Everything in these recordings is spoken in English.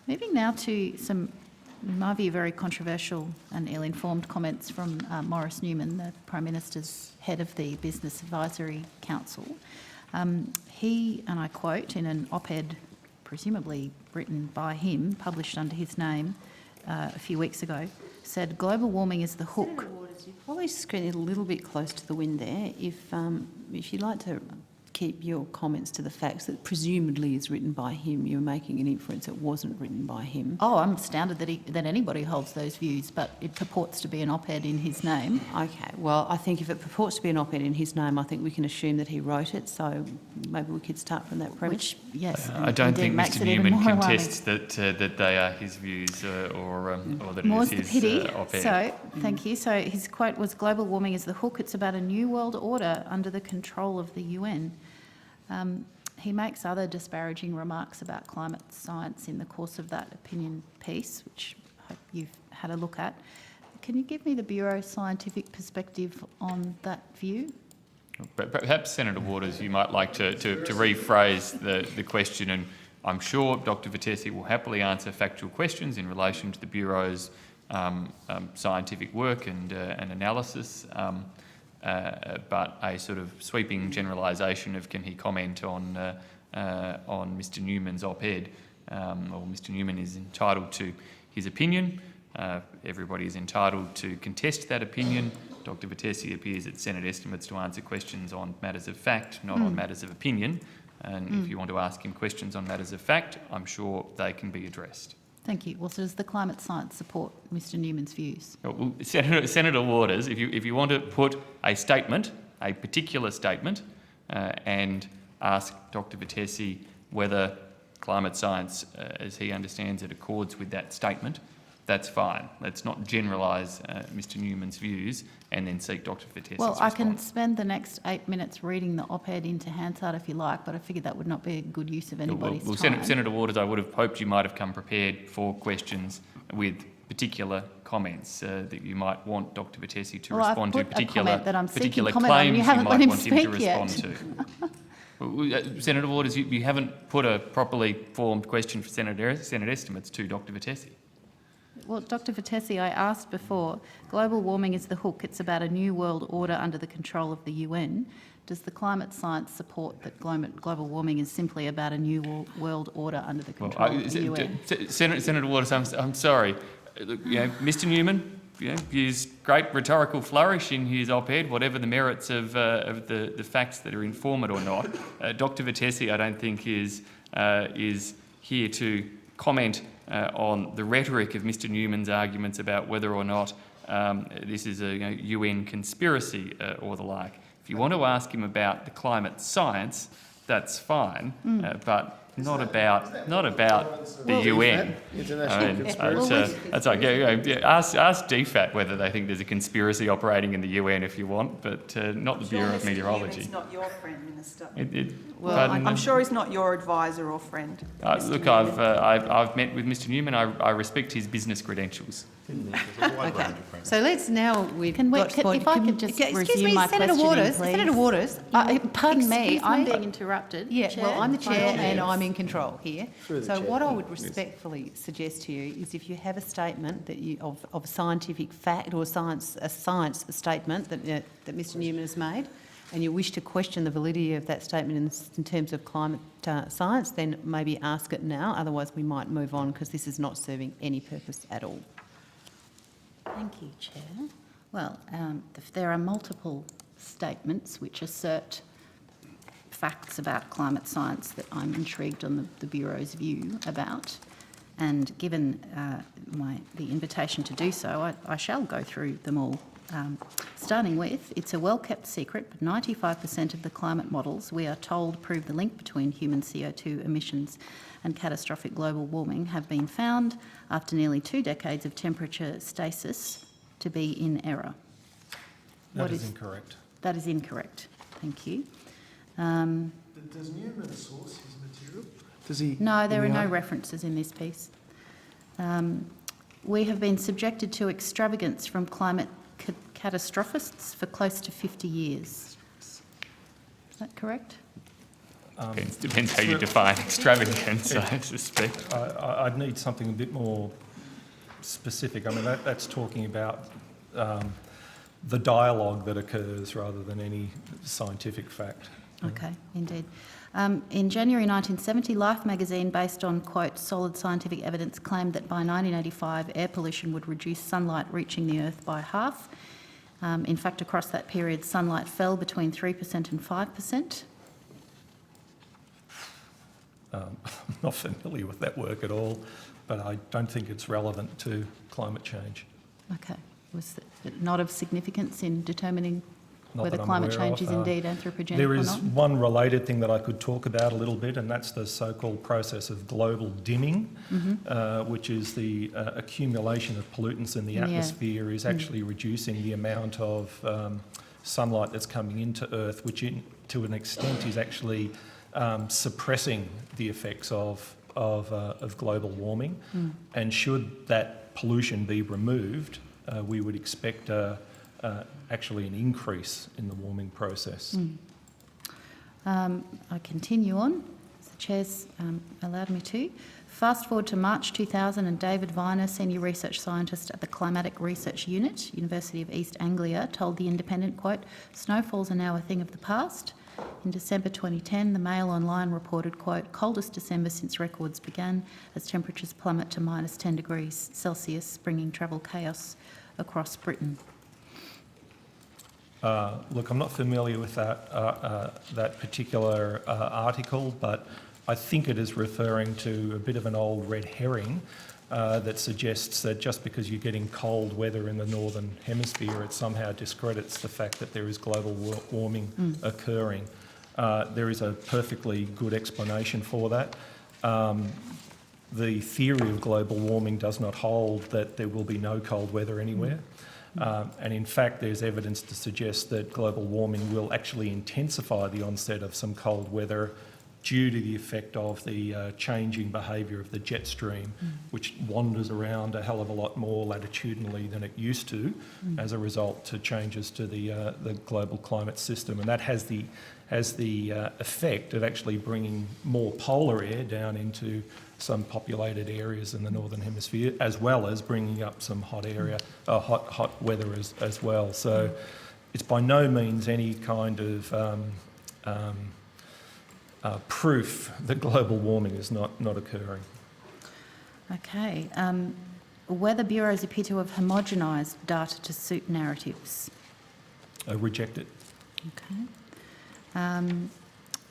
Moving now to some, in my view, very controversial and ill-informed comments from Maurice Newman, the Prime Minister's head of the Business Advisory Council. He, and I quote, in an op-ed presumably written by him, published under his name a few weeks ago, said global warming is the hook. Senator Waters, you've probably screened it a little bit close to the wind there. If you'd like to keep your comments to the facts that presumably is written by him, you're making an inference it wasn't written by him. Oh, I'm astounded that anybody holds those views, but it purports to be an op-ed in his name. Okay, well, I think if it purports to be an op-ed in his name, I think we can assume that he wrote it, so maybe we could start from that premise. Which, yes. I don't think Mr Newman contests that they are his views or that More's it is the his pity. op-ed. So, thank you. So his quote was, global warming is the hook. It's about a new world order under the control of the UN. He makes other disparaging remarks about climate science in the course of that opinion piece, which I hope you've had a look at. Can you give me the Bureau's scientific perspective on that view? Perhaps, Senator Waters, you might like to rephrase the question, and I'm sure Dr Vitesi will happily answer factual questions in relation to the Bureau's scientific work and analysis. But a sort of sweeping generalisation of can he comment on Mr Newman's op-ed, or Mr Newman is entitled to his opinion. Everybody is entitled to contest that opinion. Dr Vitesi appears at Senate estimates to answer questions on matters of fact, not on matters of opinion. And if you want to ask him questions on matters of fact, I'm sure they can be addressed. Thank you. Well, so does the climate science support Mr Newman's views? Well, Senator Waters, if you want to put a statement, a particular statement, and ask Dr Vitesi whether climate science, as he understands it, accords with that statement, that's fine. Let's not generalise Mr Newman's views and then seek Dr Vitesi's response. Well, I can spend the next 8 minutes reading the op-ed into Hansard if you like, but I figured that would not be a good use of anybody's time. Senator Waters, I would have hoped you might have come prepared for questions with particular comments that you might want Dr Vitesi to respond to, particular claims you might want him to respond to. Senator Waters, you haven't put a properly formed question for Senate estimates to Dr Vitesi. Well, Dr Vitesi, I asked before, global warming is the hook. It's about a new world order under the control of the UN. Does the climate science support that global warming is simply about a new world order under the control of the UN? Senator Waters, I'm sorry. Look, Mr Newman used great rhetorical flourish in his op-ed, whatever the merits of the facts that are informed or not. Dr Vitesi, I don't think, is here to comment on the rhetoric of Mr Newman's arguments about whether or not this is a UN conspiracy or the like. If you want to ask him about the climate science, that's fine, but not about the UN. That's like, ask DFAT whether they think there's a conspiracy operating in the UN if you want, but not the Bureau of Meteorology. He's not your friend, Minister. Well, I'm sure he's not your advisor or friend. Look, I've met with Mr Newman. I respect his business credentials. Okay. So let's now If I could just resume my Senator questioning, Waters. please. Senator Waters. Pardon me, I'm me. being interrupted. Yeah, Chair, well, I'm the by chair all and means. I'm in control here. Through the So chair, what I please. would respectfully suggest to you is if you have a statement that you of scientific fact or a science statement that Mr Newman has made, and you wish to question the validity of that statement in terms of climate science, then maybe ask it now. Otherwise, we might move on because this is not serving any purpose at all. Thank you, Chair. Well, there are multiple statements which assert facts about climate science that I'm intrigued on the Bureau's view about, and given the invitation to do so, I shall go through them all. Starting with, it's a well-kept secret, but 95% of the climate models, we are told, prove the link between human CO2 emissions and catastrophic global warming have been found after nearly 2 decades of temperature stasis to be in error. That is incorrect. That is incorrect. Thank you. Does Newman source his material? Does he? No, there are no references in this piece. We have been subjected to extravagance from climate catastrophists for close to 50 years. Is that correct? Depends how you define extravagance, I suspect. I'd need something a bit more specific. I mean, that's talking about the dialogue that occurs rather than any scientific fact. Okay, indeed. In January 1970, Life magazine, based on, quote, solid scientific evidence, claimed that by 1985 air pollution would reduce sunlight reaching the Earth by half. In fact, across that period, sunlight fell between 3% and 5%. I'm not familiar with that work at all, but I don't think it's relevant to climate change. Okay. Was it not of significance in determining Not whether that I'm climate aware change of. is indeed anthropogenic There or is not? one related thing that I could talk about a little bit, and that's the so-called process of global dimming, which is the accumulation of pollutants in the atmosphere is actually reducing the amount of sunlight that's coming into Earth, which to an extent is actually suppressing the effects of global warming. And should that pollution be removed, we would expect actually an increase in the warming process. I continue on, as the Chair's allowed me to. Fast forward to March 2000 and David Viner, Senior Research Scientist at the Climatic Research Unit, University of East Anglia, told The Independent, quote, snowfalls are now a thing of the past. In December 2010, the Mail Online reported, quote, coldest December since records began as temperatures plummet to minus 10 degrees Celsius, bringing travel chaos across Britain. Look, I'm not familiar with that particular article, but I think it is referring to a bit of an old red herring that suggests that just because you're getting cold weather in the northern hemisphere, it somehow discredits the fact that there is global warming occurring. There is a perfectly good explanation for that. The theory of global warming does not hold that there will be no cold weather anywhere. And in fact, there's evidence to suggest that global warming will actually intensify the onset of some cold weather due to the effect of the changing behaviour of the jet stream, which wanders around a hell of a lot more latitudinally than it used to as a result to changes to the global climate system. And that has the effect of actually bringing more polar air down into some populated areas in the northern hemisphere, as well as bringing up some hot weather as well. So it's by no means any kind of proof that global warming is not occurring. Okay. Weather bureaus appear to have homogenised data to suit narratives. I reject it. Okay.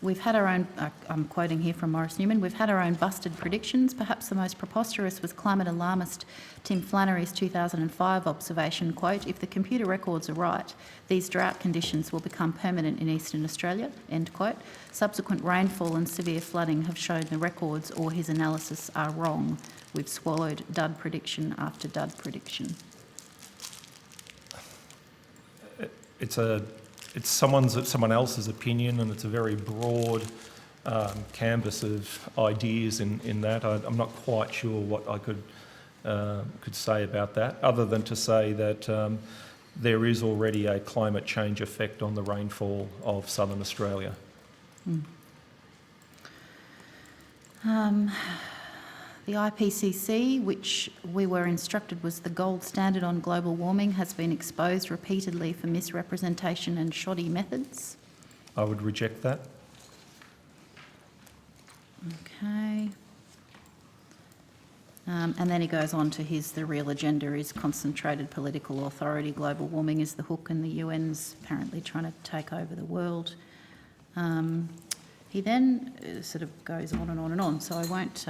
We've had our own, I'm quoting here from Maurice Newman, we've had our own busted predictions. Perhaps the most preposterous was climate alarmist Tim Flannery's 2005 observation, quote, if the computer records are right, these drought conditions will become permanent in eastern Australia, end quote. Subsequent rainfall and severe flooding have shown the records or his analysis are wrong. We've swallowed dud prediction after dud prediction. It's someone else's opinion, and it's a very broad canvas of ideas in that. I'm not quite sure what I could say about that, other than to say that there is already a climate change effect on the rainfall of southern Australia. The IPCC, which we were instructed was the gold standard on global warming, has been exposed repeatedly for misrepresentation and shoddy methods. I would reject that. Okay. And then he goes on to the real agenda is concentrated political authority, global warming is the hook, and the UN's apparently trying to take over the world. He then sort of goes on and on and on, so I won't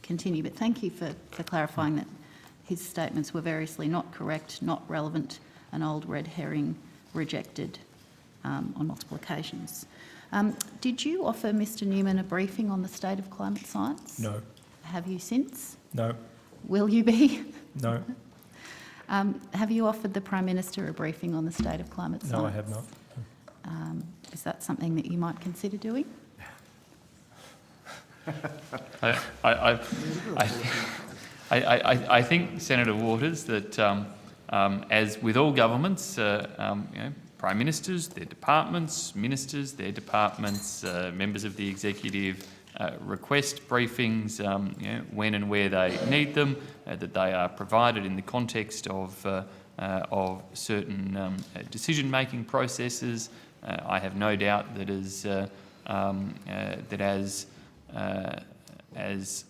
continue, but thank you for clarifying that his statements were variously not correct, not relevant, an old red herring, rejected on multiple occasions. Did you offer Mr Newman a briefing on the state of climate science? No. Have you since? No. Will you be? No. Have you offered the Prime Minister a briefing on the state of climate science? No, I have not. Is that something that you might consider doing? I think, Senator Waters, that as with all governments, Prime Ministers, their departments, ministers, their departments, members of the executive request briefings when and where they need them, that they are provided in the context of certain decision-making processes. I have no doubt that as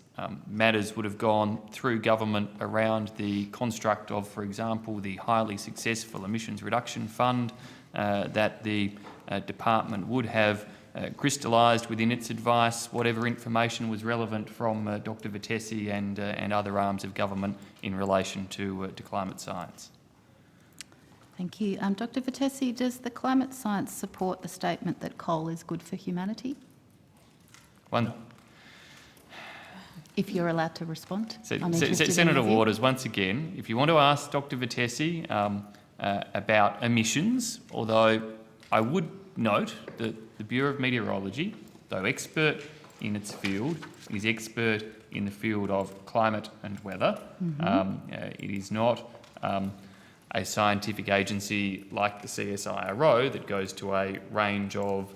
matters would have gone through government around the construct of, for example, the highly successful Emissions Reduction Fund, that the department would have crystallised within its advice whatever information was relevant from Dr Vitesi and other arms of government in relation to climate science. Thank you. Dr Vitesi, does the climate science support the statement that coal is good for humanity? If you're allowed to respond. Senator Waters, once again, if you want to ask Dr Vitesi about emissions, although I would note that the Bureau of Meteorology, though expert in its field, is expert in the field of climate and weather. It is not a scientific agency like the CSIRO that goes to a range of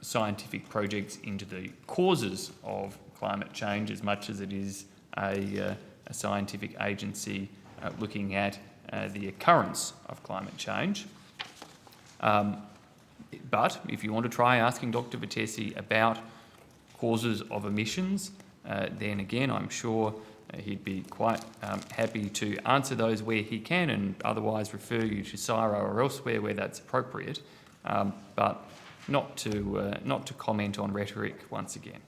scientific projects into the causes of climate change as much as it is a scientific agency looking at the occurrence of climate change. But if you want to try asking Dr Vitesi about causes of emissions, then again I'm sure he'd be quite happy to answer those where he can and otherwise refer you to CSIRO or elsewhere where that's appropriate, but not to comment on rhetoric once again.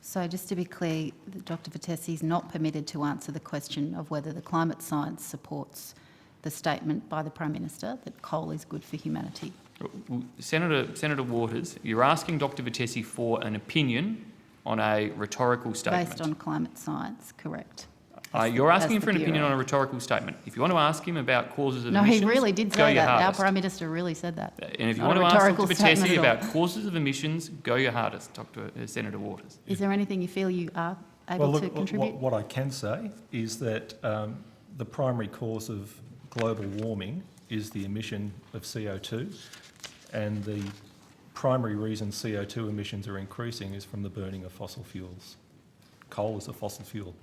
So just to be clear, Dr Vitesi is not permitted to answer the question of whether the climate science supports the statement by the Prime Minister that coal is good for humanity. Senator Waters, you're asking Dr Vitesi for an opinion on a rhetorical statement. Based on climate science, correct. You're asking him for an opinion on a rhetorical statement. If you want to ask him about causes of emissions, No, he really did go say your that. Our hardest. Prime Minister really said that. And if you Not want a to ask rhetorical Dr statement Vitesi at all. about causes of emissions, go your hardest, Senator Waters. Is there anything you feel you are able to contribute? What I can say is that the primary cause of global warming is the emission of CO2, and the primary reason CO2 emissions are increasing is from the burning of fossil fuels. Coal is a fossil fuel.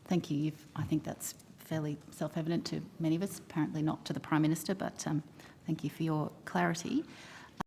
Thank you. I think that's fairly self-evident to many of us, apparently not to the Prime Minister, but thank you for your clarity.